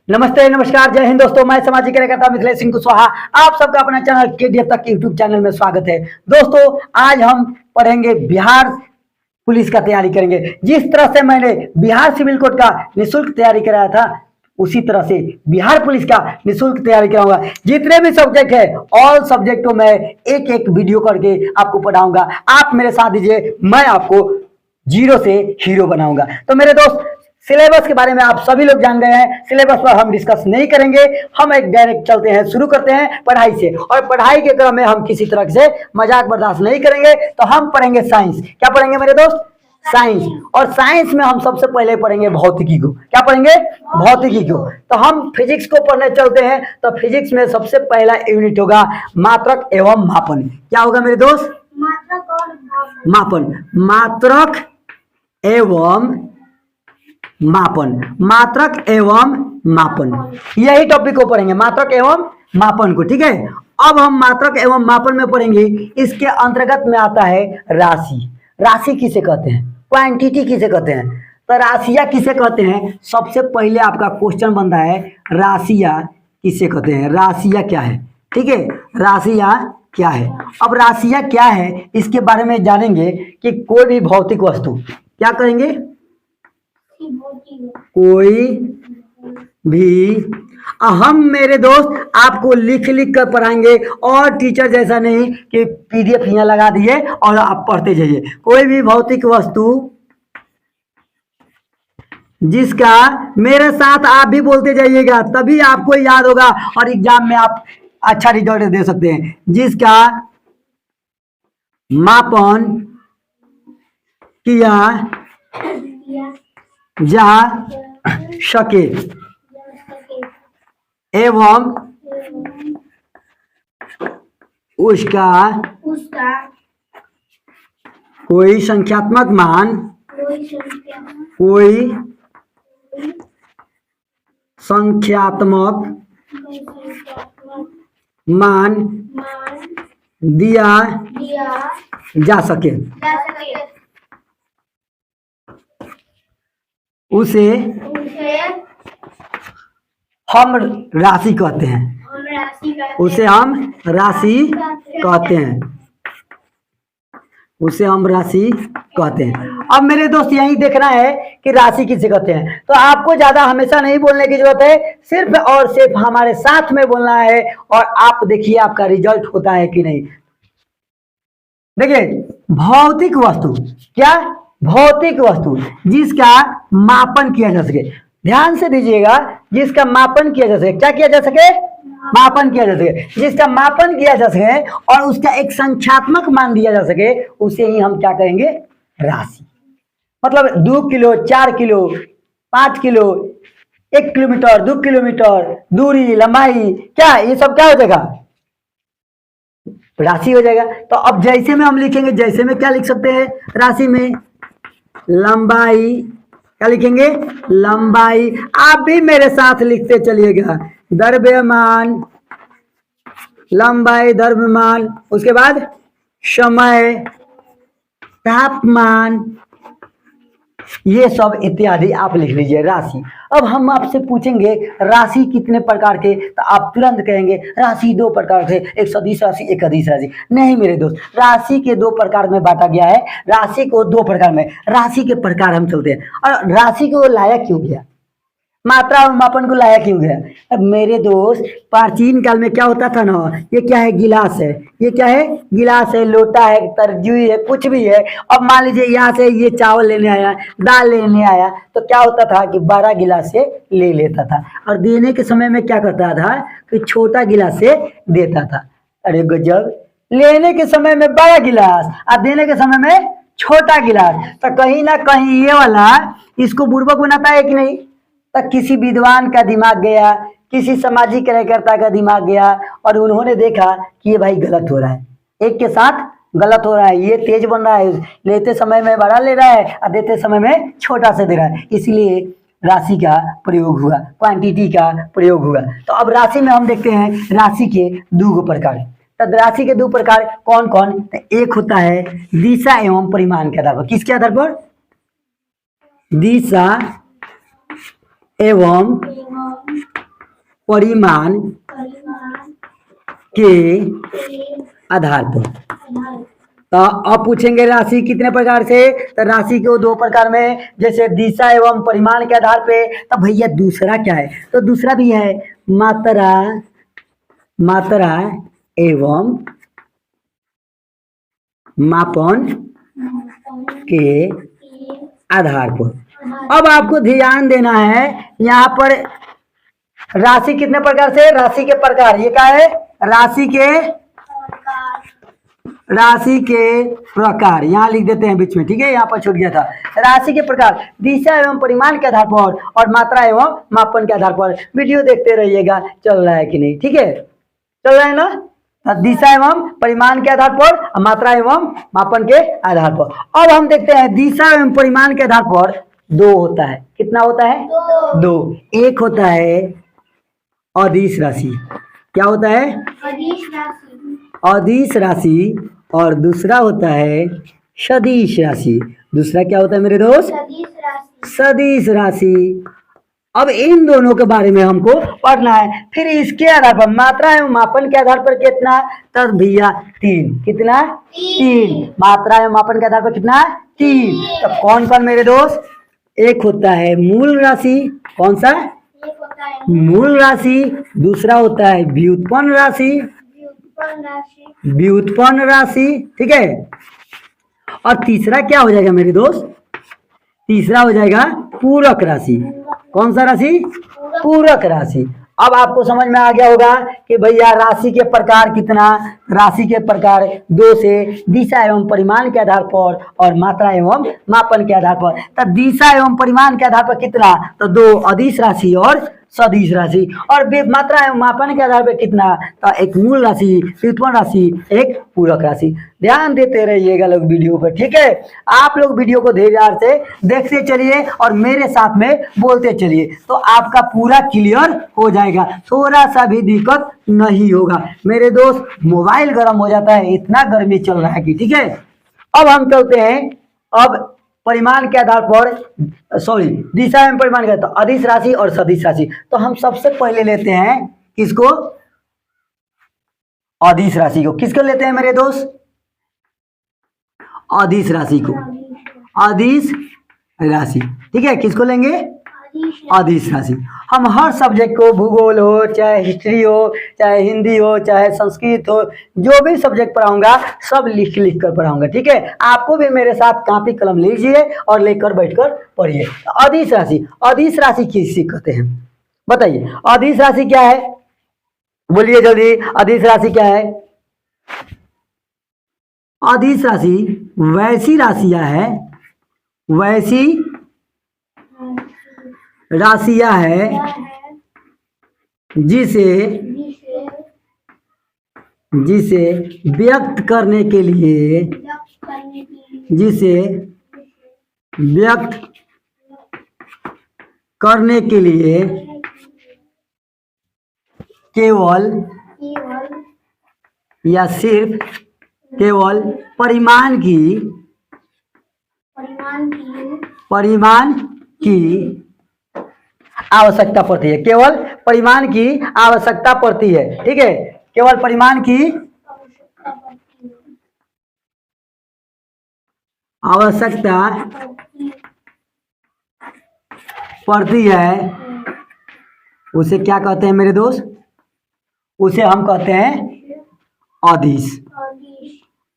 नमस्ते, नमस्कार, जय हिंद दोस्तों। मैं सामाजिक कार्यकर्ता मिथिलेश सिंह कुशवाहा, आप सबका अपना चैनल केडीएफ तक यूट्यूब चैनल में स्वागत है। दोस्तों, आज हम पढ़ेंगे बिहार पुलिस का तैयारी करेंगे। जिस तरह से मैंने बिहार सिविल कोड का निःशुल्क तैयारी कराया था, उसी तरह से बिहार पुलिस का निःशुल्क तैयारी कराऊंगा। जितने भी सब्जेक्ट है, ऑल सब्जेक्टों में एक एक वीडियो करके आपको पढ़ाऊंगा। आप मेरे साथ दीजिए, मैं आपको जीरो से हीरो बनाऊंगा। तो मेरे दोस्त, सिलेबस के बारे में आप सभी लोग जान गए हैं, सिलेबस पर हम डिस्कस नहीं करेंगे। हम एक डायरेक्ट चलते हैं, शुरू करते हैं पढ़ाई से। और पढ़ाई के क्रम में हम किसी तरह से मजाक बर्दाश्त नहीं करेंगे। तो हम पढ़ेंगे साइंस। क्या पढ़ेंगे मेरे दोस्त? साइंस। और साइंस में हम सबसे पहले पढ़ेंगे भौतिकी को। क्या पढ़ेंगे? भौतिकी को। तो हम फिजिक्स को पढ़ने चलते हैं। तो फिजिक्स में सबसे पहला यूनिट होगा मात्रक एवं मापन। क्या होगा मेरे दोस्त? मापन। मात्रक एवं मापन। मात्रक एवं मापन, यही टॉपिक को पढ़ेंगे, मात्रक एवं मापन को। ठीक है, अब हम मात्रक एवं मापन में पढ़ेंगे। इसके अंतर्गत में आता है राशि। राशि किसे कहते हैं? क्वांटिटी किसे कहते हैं? तो राशियां किसे कहते हैं? सबसे पहले आपका क्वेश्चन बनता है, राशियां किसे कहते हैं? राशियां क्या है? ठीक है, राशियां क्या है? अब राशियां क्या है, इसके बारे में जानेंगे कि कोई भी भौतिक वस्तु, क्या करेंगे? कोई भी, हम मेरे दोस्त आपको लिख लिख कर पढ़ाएंगे, और टीचर जैसा नहीं कि पीडीएफ यहाँ लगा दिए और आप पढ़ते जाइए। कोई भी भौतिक वस्तु जिसका, मेरे साथ आप भी बोलते जाइएगा, तभी आपको याद होगा और एग्जाम में आप अच्छा रिजल्ट दे सकते हैं। जिसका मापन किया जा सके एवं उसका कोई संख्यात्मक मान, कोई संख्यात्मक मान दिया जा सके, उसे हम राशि कहते हैं। उसे हम राशि कहते हैं। उसे हम राशि कहते हैं। अब मेरे दोस्त, यही देखना है कि राशि किसे कहते हैं। तो आपको ज्यादा हमेशा नहीं बोलने की जरूरत है, सिर्फ और सिर्फ हमारे साथ में बोलना है, और आप देखिए आपका रिजल्ट होता है कि नहीं। देखिए, भौतिक वस्तु, क्या? भौतिक वस्तु जिसका मापन किया जा सके। ध्यान से दीजिएगा, जिसका मापन किया जा सके। क्या किया जा सके? मापन किया जा सके। जिसका मापन किया जा सके और उसका एक संख्यात्मक मान दिया जा सके, उसे ही हम क्या कहेंगे? राशि। मतलब 2 kilo, 4 kilo, 5 kilo, 1 kilometre, 2 kilometre दूरी, लंबाई, क्या ये सब क्या हो जाएगा? राशि हो जाएगा। तो अब जैसे में हम लिखेंगे, जैसे में क्या लिख सकते हैं? राशि में लंबाई, क्या लिखेंगे? लंबाई। आप भी मेरे साथ लिखते चलिएगा, द्रव्यमान, लंबाई, द्रव्यमान, उसके बाद समय, तापमान, ये सब इत्यादि आप लिख लीजिए, राशि। अब हम आपसे पूछेंगे राशि कितने प्रकार के, तो आप तुरंत कहेंगे राशि 2 प्रकार से, एक सदिश राशि, एक अदिश राशि। नहीं मेरे दोस्त, राशि के 2 प्रकार में बांटा गया है। राशि को 2 प्रकार में, राशि के प्रकार हम चलते हैं। और राशि को लाया क्यों गया? मात्रा और मापन को लाया क्यों गया? अब मेरे दोस्त, प्राचीन काल में क्या होता था ना, ये क्या है? गिलास है। ये क्या है? गिलास है, लोटा है, तरजुई है, कुछ भी है। अब मान लीजिए यहाँ से ये चावल लेने आया, दाल लेने आया, तो क्या होता था कि 12 गिलास से ले लेता था, और देने के समय में क्या करता था कि छोटा गिलास से देता था। अरे गजब, लेने के समय में 12 गिलास और देने के समय में छोटा गिलास। तो कहीं ना कहीं ये वाला इसको बुर्बक बनाता है कि नहीं? तक किसी विद्वान का दिमाग गया, किसी सामाजिक कार्यकर्ता का दिमाग गया, और उन्होंने देखा कि ये भाई गलत हो रहा है, एक के साथ गलत हो रहा है, ये तेज बन रहा है, लेते समय में बड़ा ले रहा है और देते समय में छोटा से दे रहा है। इसलिए राशि का प्रयोग हुआ, क्वांटिटी का प्रयोग हुआ। तो अब राशि में हम देखते हैं राशि के 2 प्रकार। तो राशि के 2 प्रकार कौन कौन? एक होता है दिशा एवं परिमाण के आधार पर। किसके आधार पर? दिशा एवं परिमाण के आधार पर। तो अब पूछेंगे राशि कितने प्रकार से, तो राशि को दो प्रकार में, जैसे दिशा एवं परिमाण के आधार पे। तो भैया दूसरा क्या है, तो दूसरा भी है मात्रा एवं मापन के आधार पर। अब आपको ध्यान देना है यहाँ पर राशि कितने प्रकार से, राशि के प्रकार, ये क्या है, राशि के प्रकार यहाँ लिख देते हैं बीच में, ठीक है, यहाँ पर छूट गया था। राशि के प्रकार दिशा एवं परिमाण के आधार पर और मात्रा एवं मापन के आधार पर। वीडियो देखते रहिएगा, चल रहा है कि नहीं, ठीक है, चल रहा है ना। दिशा एवं परिमाण के आधार पर, मात्रा एवं मापन के आधार पर। अब हम देखते हैं दिशा एवं परिमाण के आधार पर दो होता है, कितना होता है, दो। एक होता है अदिश राशि, क्या होता है, अदिश राशि, और दूसरा होता है सदिश राशि। दूसरा क्या होता है मेरे दोस्त, सदिश राशि। अब इन दोनों के बारे में हमको पढ़ना है। फिर इसके आधार पर मात्रा एवं मापन के आधार पर कितना, तब भैया तीन, कितना, तीन। मात्रा एवं मापन के आधार पर कितना, तीन। तब कौन कौन मेरे दोस्त, एक होता है मूल राशि, कौन सा, मूल राशि। दूसरा होता है व्युत्पन्न राशि, ठीक है। और तीसरा क्या हो जाएगा मेरे दोस्त, तीसरा हो जाएगा पूरक राशि। कौन सा राशि, पूरक राशि। अब आपको समझ में आ गया होगा कि भैया राशि के प्रकार कितना, राशि के प्रकार दो से दिशा एवं परिमाण के आधार पर और मात्रा एवं मापन के आधार पर। तब दिशा एवं परिमाण के आधार पर कितना, तो दो अदिश राशि और सदिश राशि। और मात्रा एवं मापन के आधार पर कितना, तो एक मूल राशि, व्युत्पन्न राशि, एक पूरक राशि। ध्यान देते रहिएगा लोग वीडियो पर, ठीक है। आप लोग वीडियो को धैर्य से देखते चलिए और मेरे साथ में बोलते चलिए, तो आपका पूरा क्लियर हो जाएगा, थोड़ा सा भी दिक्कत नहीं होगा। मेरे दोस्त मोबाइल गर्म हो जाता है, इतना गर्मी चल रहा है कि, ठीक है। अब हम चलते हैं, अब परिमाण के आधार पर, दिशा एवं परिमाण के, तो अदिश राशि और सदिश राशि। तो हम सबसे पहले लेते हैं किसको, अदिश राशि को। किसको लेते हैं मेरे दोस्त, अदिश राशि को, अदिश राशि, ठीक है। किसको लेंगे, अदिश राशि। हम हर सब्जेक्ट को, भूगोल हो, चाहे हिस्ट्री हो, चाहे हिंदी हो, चाहे संस्कृत हो, जो भी सब्जेक्ट पढ़ाऊंगा सब लिख कर पढ़ाऊंगा, ठीक है। आपको भी मेरे साथ कॉपी कलम लीजिए और लेकर बैठकर पढ़िए। अदिश राशि, अदिश राशि किसे कहते हैं बताइए, अदिश राशि क्या है, बोलिए जल्दी, अदिश राशि क्या है। अदिश राशि वैसी राशियां है, वैसी राशियां है जिसे व्यक्त करने के लिए, जिसे व्यक्त करने के लिए केवल या सिर्फ केवल परिमाण की आवश्यकता पड़ती है, केवल परिमाण की आवश्यकता पड़ती है, ठीक है। केवल परिमाण की आवश्यकता पड़ती है, उसे क्या कहते हैं मेरे दोस्त, उसे हम कहते हैं अदिश,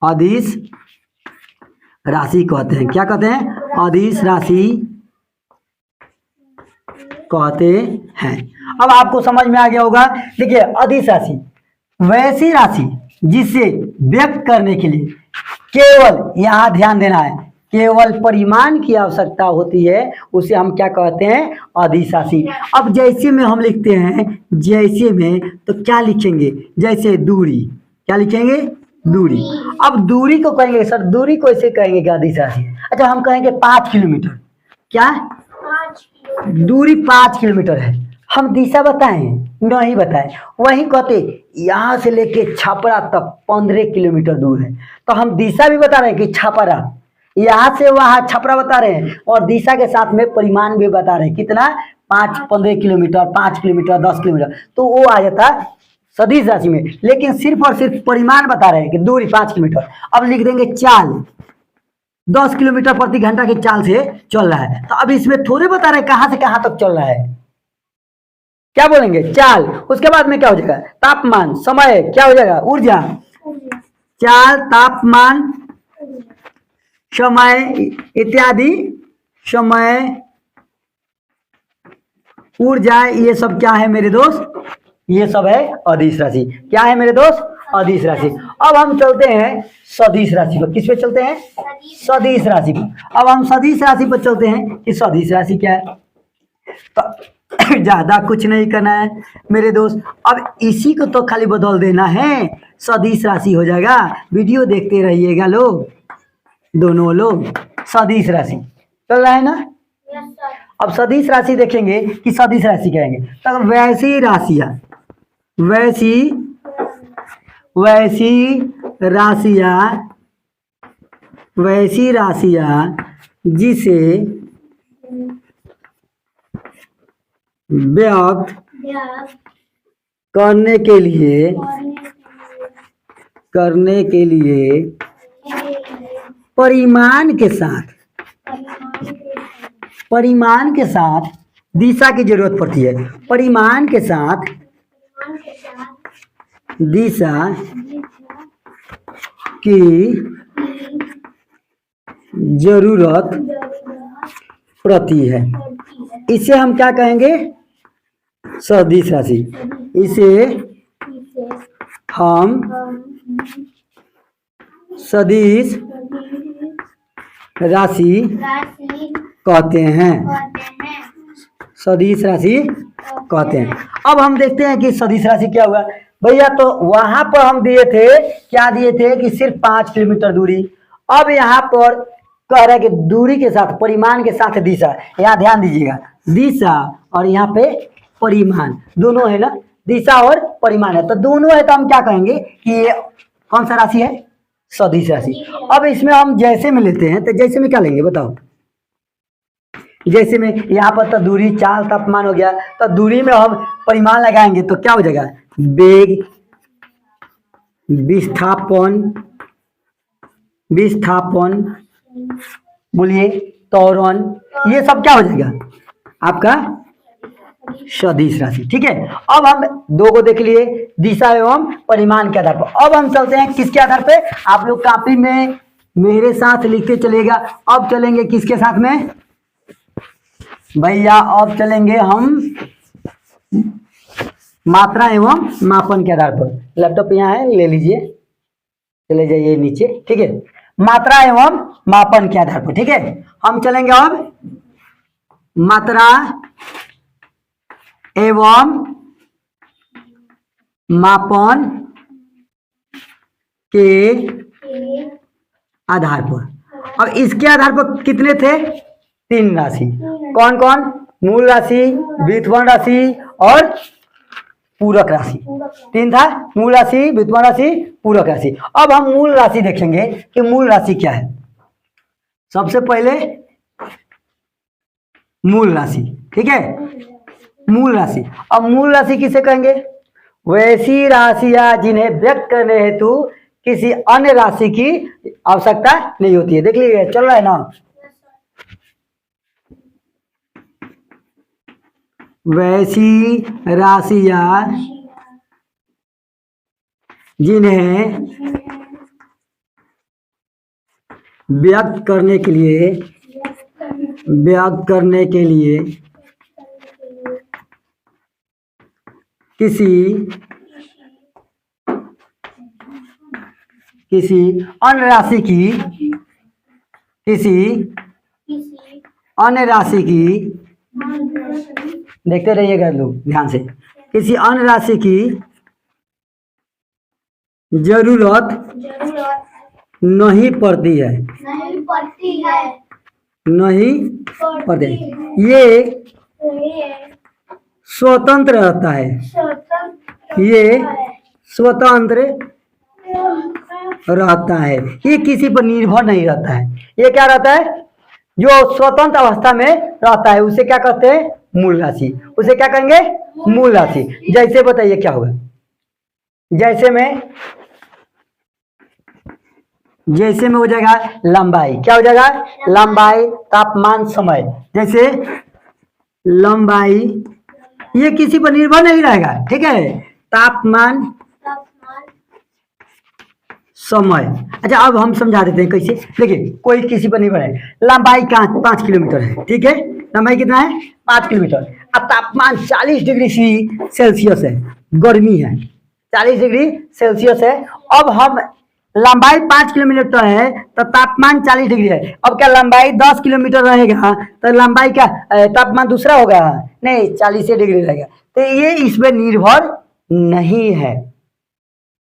अदिश राशि कहते हैं। क्या कहते हैं, अदिश राशि कहते हैं। अब आपको समझ में आ गया होगा। देखिए, अदिश राशि वैसी राशि जिसे व्यक्त करने के लिए केवल, यहाँ ध्यान देना है, केवल परिमाण की आवश्यकता होती है, उसे हम क्या कहते हैं, अदिश राशि। अब जैसे में हम लिखते हैं, जैसे में, तो क्या लिखेंगे, जैसे दूरी, क्या लिखेंगे, दूरी। अब दूरी को कहेंगे सर, दूरी को ऐसे कहेंगे कि अदिश राशि। अच्छा, हम कहेंगे 5 किलोमीटर, क्या दूरी 5 किलोमीटर है, हम दिशा बताएं, नहीं बताएं। वहीं कहते यहाँ से लेके छपरा तक 15 किलोमीटर दूर है, तो हम दिशा भी बता रहे हैं कि छपरा, यहाँ से वहाँ छपरा बता रहे हैं, और दिशा के साथ में परिमाण भी बता रहे हैं, कितना, 5-15 किलोमीटर, 5 किलोमीटर, 10 किलोमीटर, तो वो आ जाता है सदिश राशि में। लेकिन सिर्फ और सिर्फ परिमाण बता रहे हैं कि दूरी 5 किलोमीटर। अब लिख देंगे चाल, 10 किलोमीटर प्रति घंटा की चाल से चल रहा है। तो अब इसमें थोड़े बता रहे हैं कहां से कहां तक चल रहा है, क्या बोलेंगे, चाल। उसके बाद में क्या हो जाएगा, तापमान, समय, क्या हो जाएगा, ऊर्जा। चाल, तापमान, समय इत्यादि, समय, ऊर्जा, ये सब क्या है मेरे दोस्त, ये सब है अदिश राशि। क्या है मेरे दोस्त, अदिश राशि। अब हम चलते हैं सदिश राशि पर। किस पे चलते हैं, सदिश राशि पर। अब हम सदिश राशि पर चलते हैं कि सदिश राशि क्या है। तो ज्यादा कुछ नहीं करना है मेरे दोस्त, अब इसी को तो खाली बदल देना है, सदिश राशि हो जाएगा। वीडियो देखते रहिएगा लोग, दोनों लोग। सदिश राशि चल रहा है ना। अब सदिश राशि देखेंगे कि सदिश राशि कहेंगे तो वैसी राशियां, वैसी राशियां जिसे व्यक्त करने के लिए परिमाण के साथ दिशा की जरूरत पड़ती है। परिमाण के साथ दिशा की जरूरत पड़ती है, इसे हम क्या कहेंगे, सदिश राशि। इसे हम सदिश राशि कहते हैं, सदिश राशि कहते हैं। अब हम देखते हैं कि सदिश राशि क्या हुआ भैया। तो वहां पर हम दिए थे, क्या दिए थे कि सिर्फ 5 किलोमीटर दूरी। अब यहाँ पर कह रहा है कि दूरी के साथ, परिमाण के साथ दिशा। यहाँ ध्यान दीजिएगा, दिशा और यहाँ पे परिमाण दोनों है ना, दिशा और परिमाण है, तो दोनों है। तो हम क्या कहेंगे कि ये कौन सा राशि है, सदिश राशि। अब इसमें हम जैसे में लेते हैं, तो जैसे में क्या लेंगे बताओ। जैसे में यहाँ पर तो दूरी, चाल, तापमान हो गया, तो दूरी में हम परिमाण लगाएंगे तो क्या हो जाएगा, वेग, विस्थापन, बोलिए, त्वरण, ये सब क्या हो जाएगा आपका सदिश राशि। ठीक है। अब हम दो को देख लिए, दिशा एवं परिमाण के आधार पर। अब हम चलते हैं किसके आधार पे, आप लोग कॉपी में मेरे साथ लिखते चलेगा। अब चलेंगे किसके साथ में भैया, अब चलेंगे हम मात्रा एवं मापन के आधार पर। लैपटॉप यहाँ है, ले लीजिए, चले जाइए नीचे। ठीक है, मात्रा एवं मापन के आधार पर। ठीक है, हम चलेंगे अब मात्रा एवं मापन के आधार पर। अब इसके आधार पर कितने थे, 3 राशि। कौन कौन, मूल राशि, व्युत्पन्न राशि और पूरक राशि। 3 था, मूल राशि, व्युत्पन्न राशि, पूरक राशि। अब हम मूल राशि देखेंगे कि मूल राशि क्या है। सबसे पहले मूल राशि। ठीक है, मूल राशि। अब मूल राशि किसे कहेंगे, वैसी राशियां जिन्हें व्यक्त करने हेतु किसी अन्य राशि की आवश्यकता नहीं होती है। देख लीजिए, चल रहा है ना, वैसी राशियां जिन्हें व्यक्त करने के लिए किसी अन्य राशि की देखते रहिएगा लोग ध्यान से, किसी अन्य राशि की जरूरत नहीं पड़ती है, ये स्वतंत्र रहता है, ये किसी पर निर्भर नहीं रहता है। ये क्या रहता है, जो स्वतंत्र अवस्था में रहता है उसे क्या कहते हैं, मूल राशि, उसे क्या कहेंगे? मूल राशि। जैसे बताइए क्या होगा? जैसे में हो जाएगा लंबाई, क्या हो जाएगा? लंबाई, तापमान, समय। जैसे लंबाई ये किसी पर निर्भर नहीं रहेगा, ठीक है। तापमान, समय। अच्छा अब हम समझा देते हैं कैसे। देखिए कोई किसी पर निर्भर है, लंबाई का 5 किलोमीटर है, ठीक है। लंबाई कितना है? 5 किलोमीटर। अब तापमान 40 डिग्री सेल्सियस है, गर्मी है, 40 डिग्री सेल्सियस है। अब हम लंबाई 5 किलोमीटर है तो तापमान 40 डिग्री है। अब क्या लंबाई 10 किलोमीटर रहेगा तो लंबाई का तापमान दूसरा होगा? नहीं, 40 डिग्री रहेगा। तो ये इसमें निर्भर नहीं है,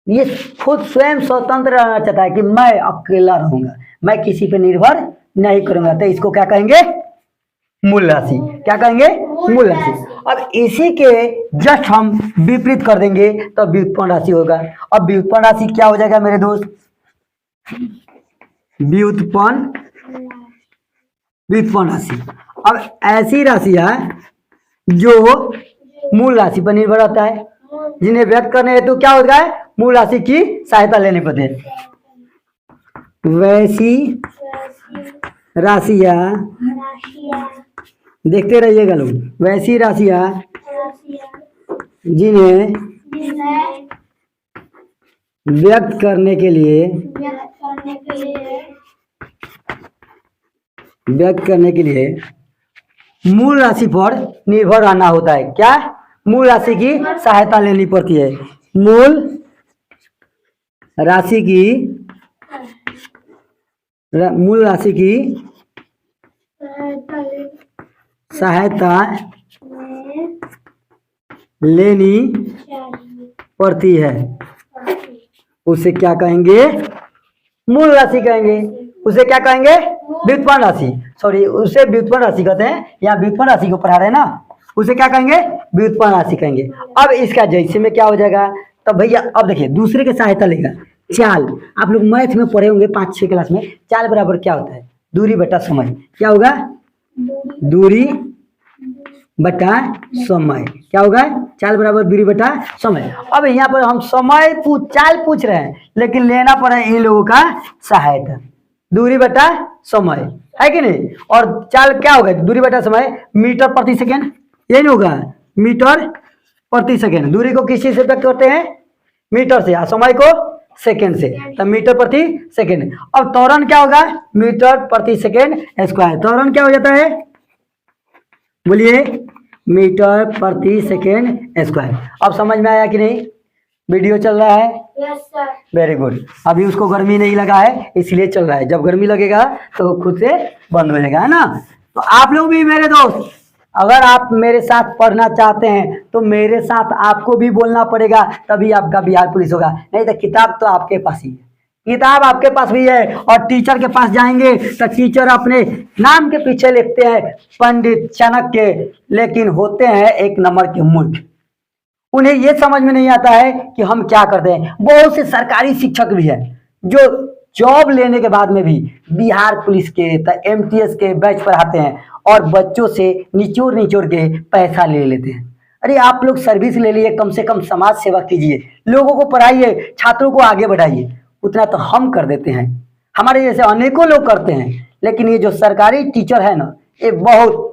ये खुद स्वयं स्वतंत्र रहना चाहता है कि मैं अकेला रहूंगा, मैं किसी पे निर्भर नहीं करूंगा। तो इसको क्या कहेंगे? मूल राशि। क्या कहेंगे? मूल राशि। अब इसी के जस्ट हम विपरीत कर देंगे तो व्युत्पन्न राशि होगा। अब व्युत्पन्न राशि क्या हो जाएगा मेरे दोस्त? व्युत्पन्न राशि। अब ऐसी राशि है जो मूल राशि पर निर्भर रहता है, जिन्हें व्यक्त करने हेतु क्या होता है? मूल राशि की सहायता लेनी पड़ती है। वैसी राशियां, देखते रहिएगा लोग, वैसी राशियां जिन्हें व्यक्त करने के लिए मूल राशि पर निर्भर रहना होता है। क्या? मूल राशि की सहायता लेनी पड़ती है। मूल राशि की सहायता लेनी पड़ती है। उसे क्या कहेंगे? मूल राशि कहेंगे। उसे क्या कहेंगे? व्युत्पन्न राशि। सॉरी, उसे व्युत्पन्न राशि कहते हैं। यहाँ व्युत्पन्न राशि को पढ़ा रहे हैं ना, उसे क्या कहेंगे? व्युत्पन्न राशि कहेंगे। अब इसका जैसे में क्या हो जाएगा? तब भैया अब देखिए दूसरे की सहायता लेगा। चाल, आप लोग मैथ में पढ़े होंगे 5-6 क्लास में। चाल बराबर क्या होता है? दूरी बटा समय। क्या होगा? दूरी बटा समय। क्या होगा? चाल बराबर दूरी बटा समय। अब यहाँ पर हम चाल पूछ रहे हैं, लेकिन लेना पड़ा इन लोगों का सहायता। दूरी बटा समय है कि नहीं? और चाल क्या होगा? दूरी बटा समय, मीटर प्रति सेकेंड, यही नहीं होगा? मीटर प्रति सेकेंड। दूरी को किस चीज से व्यक्त करते हैं? मीटर से। समय को सेकेंड से, तो मीटर प्रति सेकेंड। अब त्वरण क्या होगा? मीटर प्रति सेकेंड स्क्वायर। त्वरण क्या हो जाता है? बोलिए, मीटर प्रति सेकेंड स्क्वायर। अब समझ में आया कि नहीं? वीडियो चल रहा है? Yes sir. Very good. अभी उसको गर्मी नहीं लगा है इसलिए चल रहा है, जब गर्मी लगेगा तो खुद से बंद हो जाएगा, है ना। तो आप लोग भी मेरे दोस्त, अगर आप मेरे साथ पढ़ना चाहते हैं तो मेरे साथ आपको भी बोलना पड़ेगा, तभी आपका बिहार पुलिस होगा। नहीं तो किताब तो आपके पास ही है, किताब आपके पास भी है। और टीचर के पास जाएंगे तो टीचर अपने नाम के पीछे लिखते हैं पंडित चाणक्य, लेकिन होते हैं एक नंबर के मूर्ख। उन्हें यह समझ में नहीं आता है कि हम क्या करते हैं। बहुत से सरकारी शिक्षक भी हैं जो जॉब लेने के बाद में भी बिहार पुलिस के MTS के बैच पर आते हैं और बच्चों से निचोड़ निचोड़ के पैसा ले लेते हैं। अरे आप लोग सर्विस ले लिए, कम से कम समाज सेवा कीजिए, लोगों को पढ़ाइए, छात्रों को आगे बढ़ाइए। उतना तो हम कर देते हैं, हमारे जैसे अनेकों लोग करते हैं। लेकिन ये जो सरकारी टीचर है ना, ये बहुत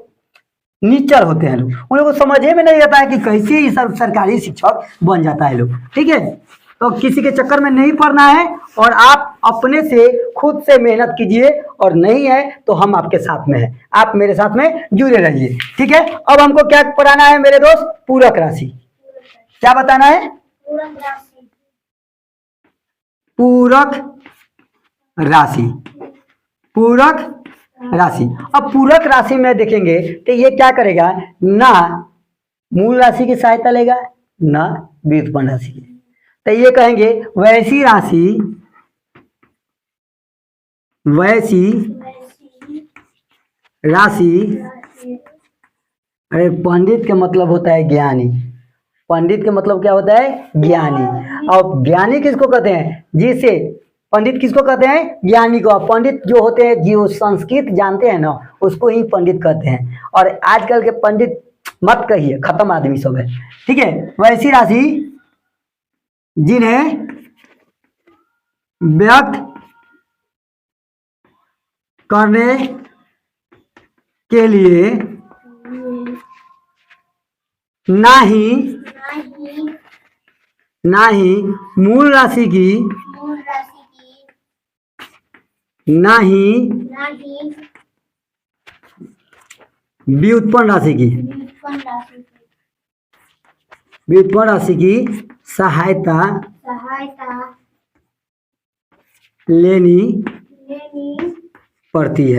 नीचर होते हैं लोग। उन लोगों को समझ में नहीं आता है कि कैसे ये सब सरकारी शिक्षक बन जाता है लोग, ठीक है। तो किसी के चक्कर में नहीं पड़ना है और आप अपने से खुद से मेहनत कीजिए, और नहीं है तो हम आपके साथ में हैं, आप मेरे साथ में जुड़े रहिए, ठीक है। अब हमको क्या पढ़ाना है मेरे दोस्त? पूरक राशि। क्या बताना है? पूरक राशि। पूरक राशि। अब पूरक राशि में देखेंगे तो ये क्या करेगा? ना मूल राशि की सहायता लेगा, ना व्युत्पन्न राशि की। तो ये कहेंगे वैसी राशि। अरे पंडित का मतलब होता है ज्ञानी। पंडित का मतलब क्या होता है? ज्ञानी। और ज्ञानी किसको कहते हैं? जिसे पंडित किसको कहते हैं? ज्ञानी को। पंडित जो होते हैं, जो संस्कृत जानते हैं ना, उसको ही पंडित कहते हैं। और आजकल के पंडित मत कहिए, खत्म आदमी सब है, ठीक है। वैसी राशि जिन्हें व्यक्त करने के लिए ना ही मूल राशि की ना ही व्युत्पन्न राशि की सहायता लेनी पड़ती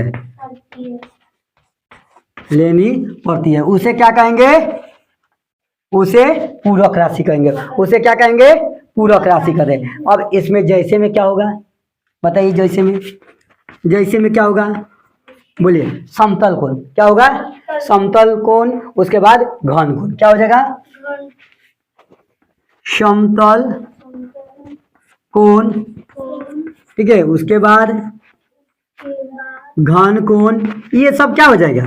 है उसे क्या कहेंगे? उसे पूरक राशि कहेंगे। उसे क्या कहेंगे? पूरक राशि कहें। अब इसमें जैसे में क्या होगा बताइए? जैसे में क्या होगा बोलिए? समतल कोण। क्या होगा? समतल कोण। उसके बाद घन कोण। क्या हो जाएगा? समतल कोण, ठीक है। उसके बाद घन कोण। ये सब क्या हो जाएगा?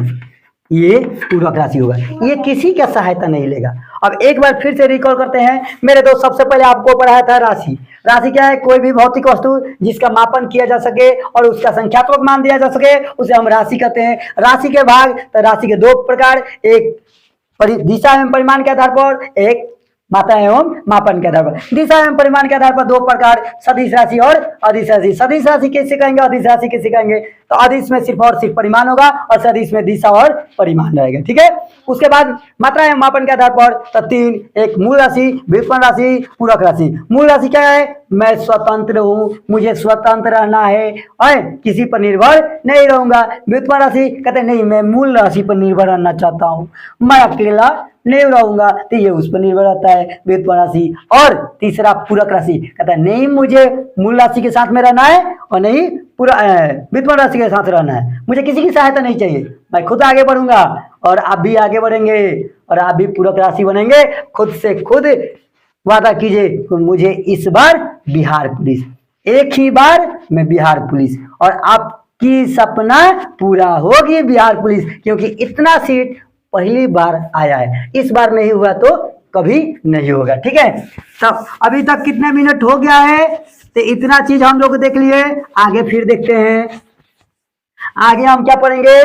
ये पूरक राशि होगा। ये किसी का सहायता नहीं लेगा। अब एक बार फिर से रिकॉल करते हैं मेरे दोस्त। सबसे पहले आपको पढ़ाया था राशि। राशि क्या है? कोई भी भौतिक वस्तु जिसका मापन किया जा सके और उसका संख्यात्मक मान दिया जा सके उसे हम राशि कहते हैं। राशि के भाग, तो राशि के दो प्रकार, एक दिशा एवं परिमाण के आधार पर, एक मात्रा एवं मापन के आधार पर। दिशा एवं परिमाण के आधार पर दो प्रकार, सदिश राशि और अदिश राशि। सदिश राशि कैसे कहेंगे? अदिश राशि कैसे कहेंगे? तो अदिश में सिर्फ और सिर्फ परिमाण होगा और सदिश में दिशा और परिमाण रहेगा, ठीक है। उसके बाद मात्रा एवं मापन के आधार पर तो तीन, एक मूल राशि, व्युत्पन्न राशि, पूरक राशि। मूल राशि क्या है? मैं स्वतंत्र हूँ, मुझे स्वतंत्र रहना है और किसी पर निर्भर नहीं रहूंगा। व्युत्पन्न राशि कहते नहीं, मैं मूल राशि पर निर्भर रहना चाहता हूँ, मैं अकेला नहीं रहूंगा, तो ये उस पर निर्भर रहता है, व्युत्पन्न राशि। और तीसरा पूरक राशि कहता है नहीं, मुझे मूल राशि के साथ में रहना है और नहीं व्युत्पन्न राशि के साथ रहना है, मुझे किसी की सहायता नहीं चाहिए, मैं खुद आगे बढ़ूंगा और आप भी आगे बढ़ेंगे और आप भी पूरक राशि बनेंगे। खुद से खुद वादा कीजिए, मुझे इस बार बिहार पुलिस, एक ही बार में बिहार पुलिस, और आपकी सपना पूरा होगी बिहार पुलिस, क्योंकि इतना सीट पहली बार आया है, इस बार नहीं हुआ तो कभी नहीं होगा, ठीक है। तब अभी तक कितने मिनट हो गया है? तो इतना चीज हम लोग देख लिए। आगे फिर देखते हैं, आगे हम क्या पढ़ेंगे?